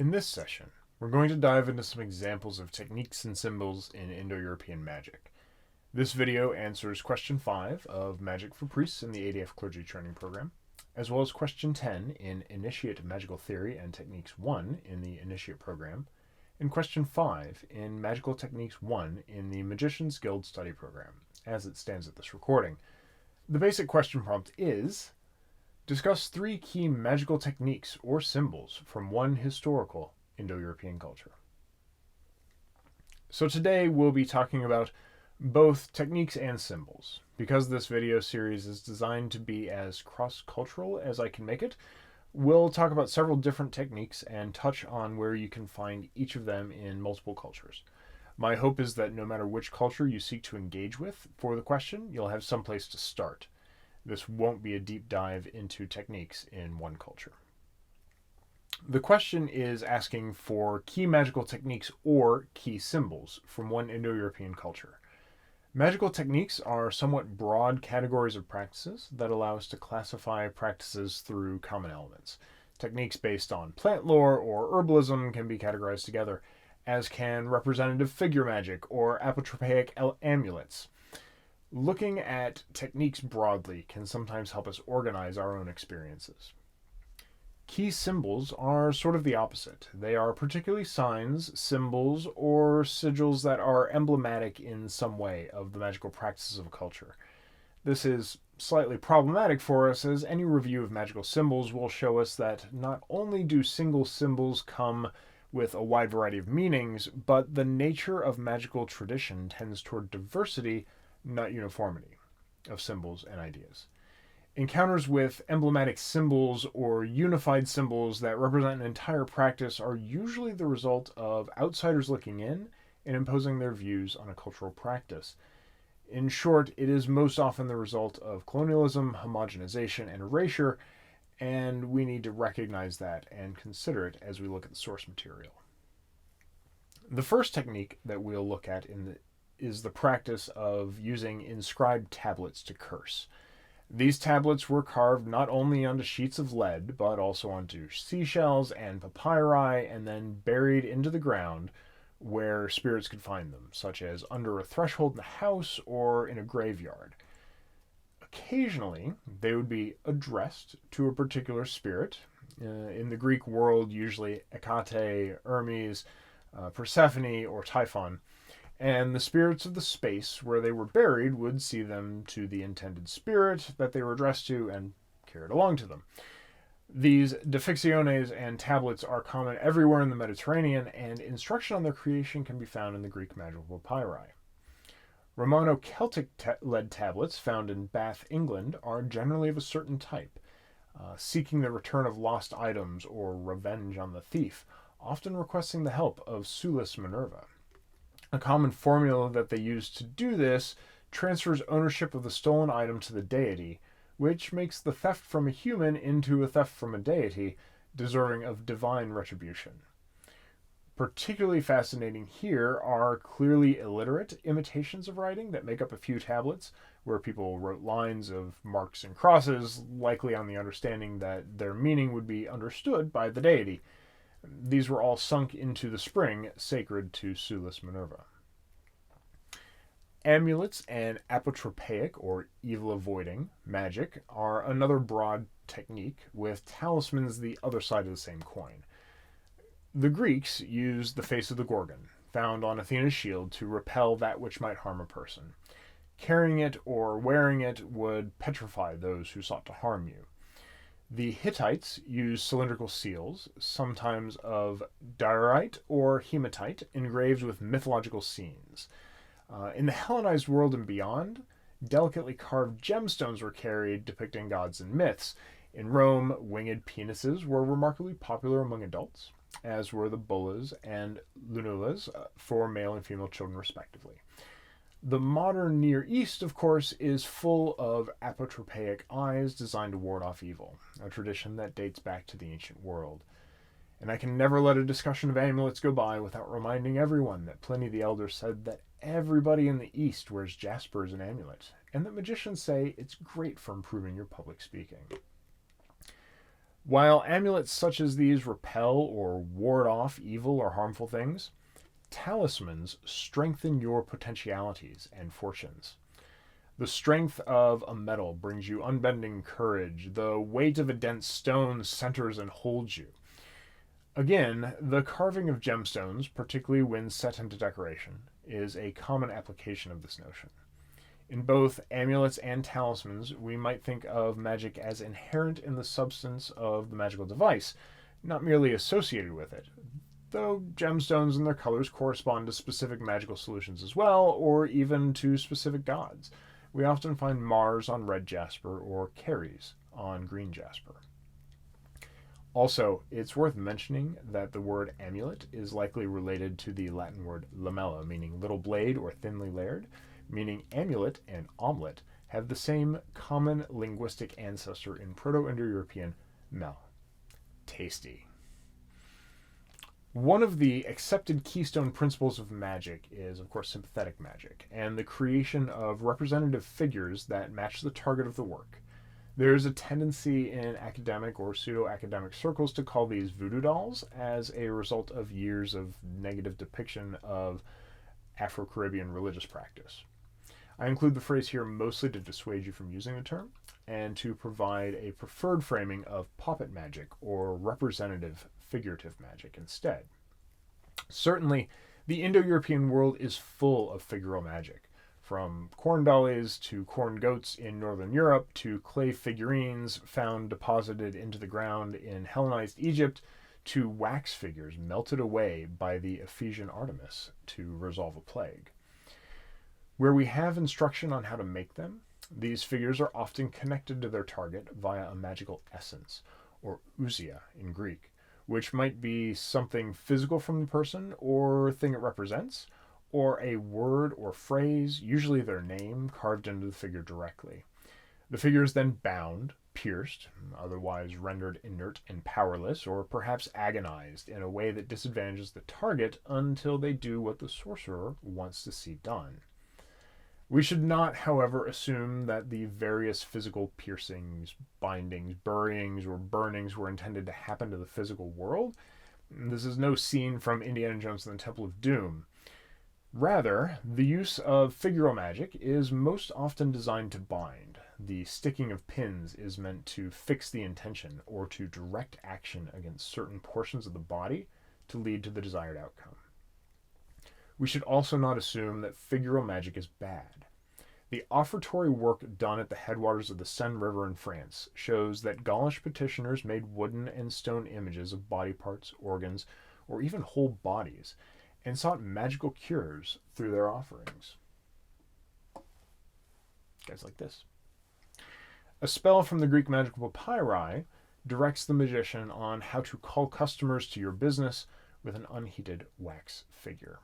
In this session, we're going to dive into some examples of techniques and symbols in Indo-European magic. This video answers question 5 of Magic for Priests in the ADF Clergy Training Program, as well as question 10 in Initiate Magical Theory and Techniques 1 in the Initiate Program, and question 5 in Magical Techniques 1 in the Magician's Guild Study Program, as it stands at this recording. The basic question prompt is: discuss 3 key magical techniques or symbols from one historical Indo-European culture. So today we'll be talking about both techniques and symbols. Because this video series is designed to be as cross-cultural as I can make it, we'll talk about several different techniques and touch on where you can find each of them in multiple cultures. My hope is that no matter which culture you seek to engage with for the question, you'll have some place to start. This won't be a deep dive into techniques in one culture. The question is asking for key magical techniques or key symbols from one Indo-European culture. Magical techniques are somewhat broad categories of practices that allow us to classify practices through common elements. Techniques based on plant lore or herbalism can be categorized together, as can representative figure magic or apotropaic amulets. Looking at techniques broadly can sometimes help us organize our own experiences. Key symbols are sort of the opposite. They are particularly signs, symbols, or sigils that are emblematic in some way of the magical practices of a culture. This is slightly problematic for us, as any review of magical symbols will show us that not only do single symbols come with a wide variety of meanings, but the nature of magical tradition tends toward diversity, not uniformity, of symbols and ideas. Encounters with emblematic symbols or unified symbols that represent an entire practice are usually the result of outsiders looking in and imposing their views on a cultural practice. In short, it is most often the result of colonialism, homogenization, and erasure, and we need to recognize that and consider it as we look at the source material. The first technique that we'll look at is the practice of using inscribed tablets to curse. These tablets were carved not only onto sheets of lead, but also onto seashells and papyri, and then buried into the ground where spirits could find them, such as under a threshold in a house or in a graveyard. Occasionally, they would be addressed to a particular spirit. In the Greek world, usually Hecate, Hermes, Persephone, or Typhon. And the spirits of the space where they were buried would see them to the intended spirit that they were addressed to and carry it along to them. These depicciones and tablets are common everywhere in the Mediterranean, and instruction on their creation can be found in the Greek magical papyri. Romano-Celtic lead tablets found in Bath, England, are generally of a certain type, seeking the return of lost items or revenge on the thief, often requesting the help of Sulis Minerva. A common formula that they use to do this transfers ownership of the stolen item to the deity, which makes the theft from a human into a theft from a deity, deserving of divine retribution. Particularly fascinating here are clearly illiterate imitations of writing that make up a few tablets, where people wrote lines of marks and crosses, likely on the understanding that their meaning would be understood by the deity. These were all sunk into the spring sacred to Sulis Minerva. Amulets and apotropaic, or evil-avoiding, magic are another broad technique, with talismans the other side of the same coin. The Greeks used the face of the Gorgon, found on Athena's shield, to repel that which might harm a person. Carrying it or wearing it would petrify those who sought to harm you. The Hittites used cylindrical seals, sometimes of diorite or hematite, engraved with mythological scenes. In the Hellenized world and beyond, delicately carved gemstones were carried depicting gods and myths. In Rome, winged penises were remarkably popular among adults, as were the bullas and lunulas for male and female children respectively. The modern Near East, of course, is full of apotropaic eyes designed to ward off evil, a tradition that dates back to the ancient world. And I can never let a discussion of amulets go by without reminding everyone that Pliny the Elder said that everybody in the East wears jasper as an amulet, and that magicians say it's great for improving your public speaking. While amulets such as these repel or ward off evil or harmful things, talismans strengthen your potentialities and fortunes. The strength of a metal brings you unbending courage. The weight of a dense stone centers and holds you. Again, the carving of gemstones, particularly when set into decoration, is a common application of this notion. In both amulets and talismans, we might think of magic as inherent in the substance of the magical device, not merely associated with it, though gemstones and their colors correspond to specific magical solutions as well, or even to specific gods. We often find Mars on red jasper or Ceres on green jasper. Also, it's worth mentioning that the word amulet is likely related to the Latin word lamella, meaning little blade or thinly layered, meaning amulet and omelet have the same common linguistic ancestor in Proto-Indo-European mel. Tasty. One of the accepted keystone principles of magic is, of course, sympathetic magic, and the creation of representative figures that match the target of the work. There is a tendency in academic or pseudo-academic circles to call these voodoo dolls as a result of years of negative depiction of Afro-Caribbean religious practice. I include the phrase here mostly to dissuade you from using the term and to provide a preferred framing of puppet magic or representative figurative magic instead. Certainly, the Indo-European world is full of figural magic, from corn dollies to corn goats in northern Europe to clay figurines found deposited into the ground in Hellenized Egypt to wax figures melted away by the Ephesian Artemis to resolve a plague. Where we have instruction on how to make them, these figures are often connected to their target via a magical essence, or ousia in Greek, which might be something physical from the person or thing it represents, or a word or phrase, usually their name, carved into the figure directly. The figure is then bound, pierced, otherwise rendered inert and powerless, or perhaps agonized in a way that disadvantages the target until they do what the sorcerer wants to see done. We should not, however, assume that the various physical piercings, bindings, buryings, or burnings were intended to happen to the physical world. This is no scene from Indiana Jones and the Temple of Doom. Rather, the use of figural magic is most often designed to bind. The sticking of pins is meant to fix the intention or to direct action against certain portions of the body to lead to the desired outcome. We should also not assume that figural magic is bad. The offertory work done at the headwaters of the Seine River in France shows that Gaulish petitioners made wooden and stone images of body parts, organs, or even whole bodies, and sought magical cures through their offerings. Guys like this. A spell from the Greek magical papyri directs the magician on how to call customers to your business with an unheated wax figure.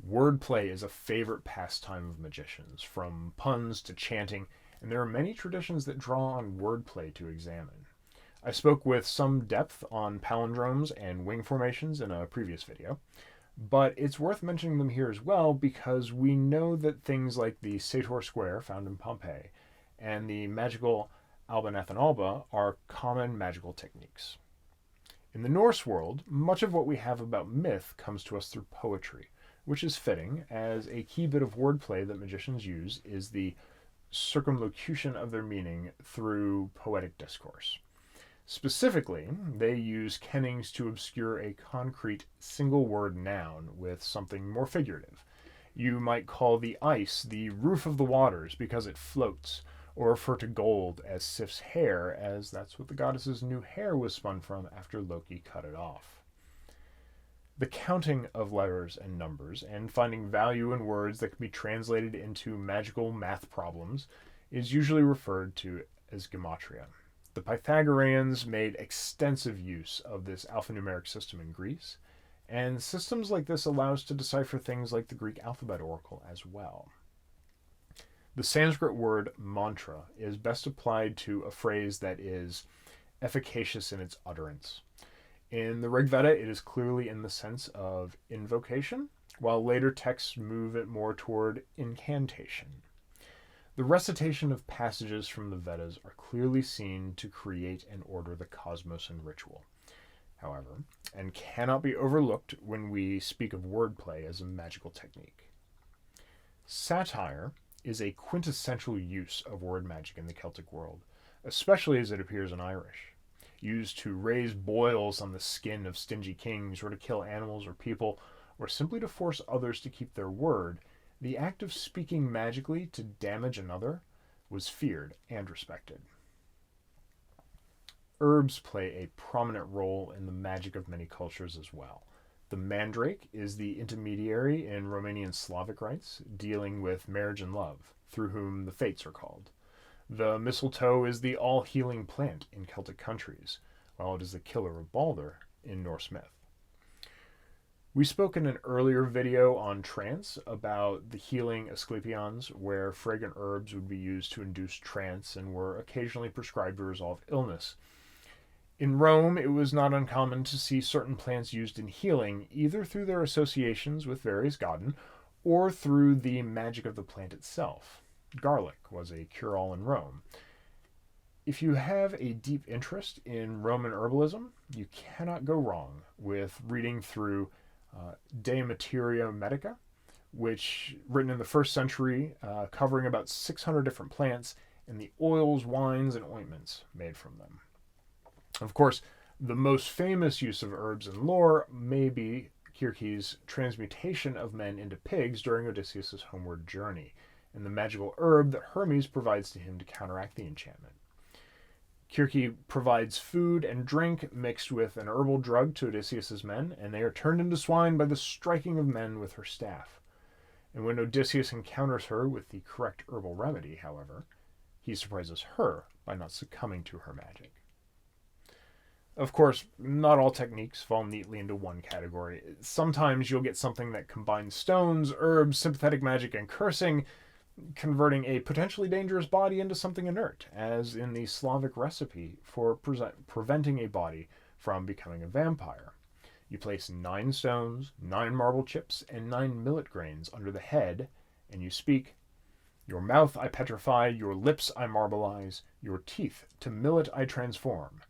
Wordplay is a favorite pastime of magicians, from puns to chanting, and there are many traditions that draw on wordplay to examine. I spoke with some depth on palindromes and wing formations in a previous video, but it's worth mentioning them here as well because we know that things like the Sator Square found in Pompeii and the magical Alba Nathan Alba are common magical techniques. In the Norse world, much of what we have about myth comes to us through poetry, which is fitting, as a key bit of wordplay that magicians use is the circumlocution of their meaning through poetic discourse. Specifically, they use kennings to obscure a concrete single-word noun with something more figurative. You might call the ice the roof of the waters because it floats, or refer to gold as Sif's hair, as that's what the goddess's new hair was spun from after Loki cut it off. The counting of letters and numbers and finding value in words that can be translated into magical math problems is usually referred to as gematria. The Pythagoreans made extensive use of this alphanumeric system in Greece, and systems like this allow us to decipher things like the Greek alphabet oracle as well. The Sanskrit word mantra is best applied to a phrase that is efficacious in its utterance. In the Rig Veda, it is clearly in the sense of invocation, while later texts move it more toward incantation. The recitation of passages from the Vedas are clearly seen to create and order the cosmos and ritual, however, and cannot be overlooked when we speak of wordplay as a magical technique. Satire is a quintessential use of word magic in the Celtic world, especially as it appears in Irish. Used to raise boils on the skin of stingy kings, or to kill animals or people, or simply to force others to keep their word, the act of speaking magically to damage another was feared and respected. Herbs play a prominent role in the magic of many cultures as well. The mandrake is the intermediary in Romanian Slavic rites, dealing with marriage and love, through whom the fates are called. The mistletoe is the all-healing plant in Celtic countries, while it is the killer of Balder in Norse myth. We spoke in an earlier video on trance about the healing Asclepions, where fragrant herbs would be used to induce trance and were occasionally prescribed to resolve illness. In Rome, it was not uncommon to see certain plants used in healing, either through their associations with various godden, or through the magic of the plant itself. Garlic was a cure-all in Rome. If you have a deep interest in Roman herbalism, you cannot go wrong with reading through De Materia Medica, which written in the 1st century, covering about 600 different plants and the oils, wines, and ointments made from them. Of course, the most famous use of herbs in lore may be Circe's transmutation of men into pigs during Odysseus' homeward journey, and the magical herb that Hermes provides to him to counteract the enchantment. Circe provides food and drink mixed with an herbal drug to Odysseus' men, and they are turned into swine by the striking of men with her staff. And when Odysseus encounters her with the correct herbal remedy, however, he surprises her by not succumbing to her magic. Of course, not all techniques fall neatly into one category. Sometimes you'll get something that combines stones, herbs, sympathetic magic, and cursing, converting a potentially dangerous body into something inert, as in the Slavic recipe for preventing a body from becoming a vampire. You place 9 stones, 9 marble chips, and 9 millet grains under the head, and you speak, "Your mouth I petrify, your lips I marbleize, your teeth to millet I transform,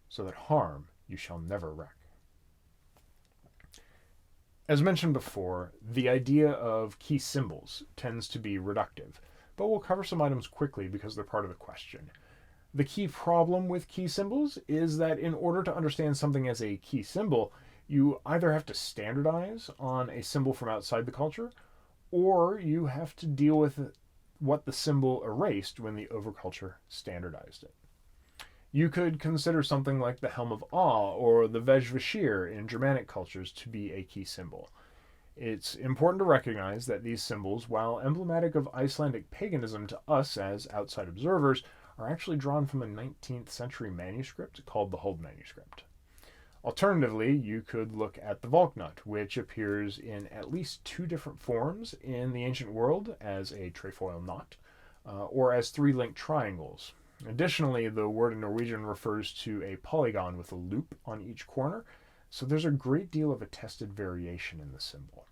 so that harm you shall never wreak." As mentioned before, the idea of key symbols tends to be reductive, but we'll cover some items quickly because they're part of the question. The key problem with key symbols is that in order to understand something as a key symbol, you either have to standardize on a symbol from outside the culture, or you have to deal with what the symbol erased when the overculture standardized it. You could consider something like the Helm of Awe or the Vejvashir in Germanic cultures to be a key symbol. It's important to recognize that these symbols, while emblematic of Icelandic paganism to us as outside observers, are actually drawn from a 19th century manuscript called the Hold Manuscript. Alternatively, you could look at the Valknut, which appears in at least 2 different forms in the ancient world as a trefoil knot, or as 3 linked triangles. Additionally, the word in Norwegian refers to a polygon with a loop on each corner, so there's a great deal of attested variation in the symbol.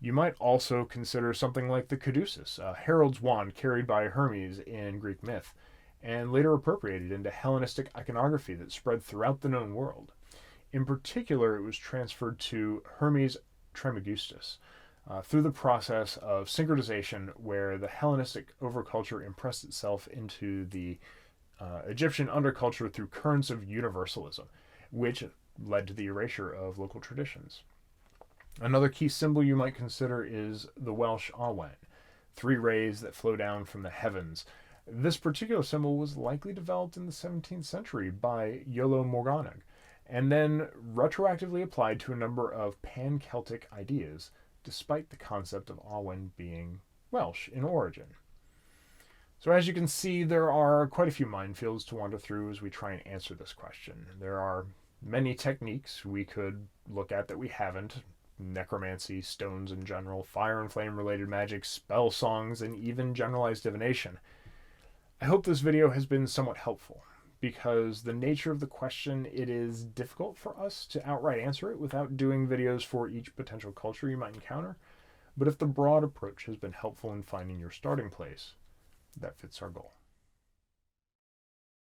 You might also consider something like the caduceus, a herald's wand carried by Hermes in Greek myth, and later appropriated into Hellenistic iconography that spread throughout the known world. In particular, it was transferred to Hermes Trismegistus through the process of synchronization, where the Hellenistic overculture impressed itself into the Egyptian underculture through currents of universalism, which led to the erasure of local traditions. Another key symbol you might consider is the Welsh awen, 3 rays that flow down from the heavens. This particular symbol was likely developed in the 17th century by Iolo Morganwg, and then retroactively applied to a number of pan-Celtic ideas, despite the concept of awen being Welsh in origin. So as you can see, there are quite a few minefields to wander through as we try and answer this question. There are many techniques we could look at that we haven't: necromancy, stones in general, fire and flame related magic, spell songs, and even generalized divination. I hope this video has been somewhat helpful, because the nature of the question, it is difficult for us to outright answer it without doing videos for each potential culture you might encounter. But if the broad approach has been helpful in finding your starting place, that fits our goal.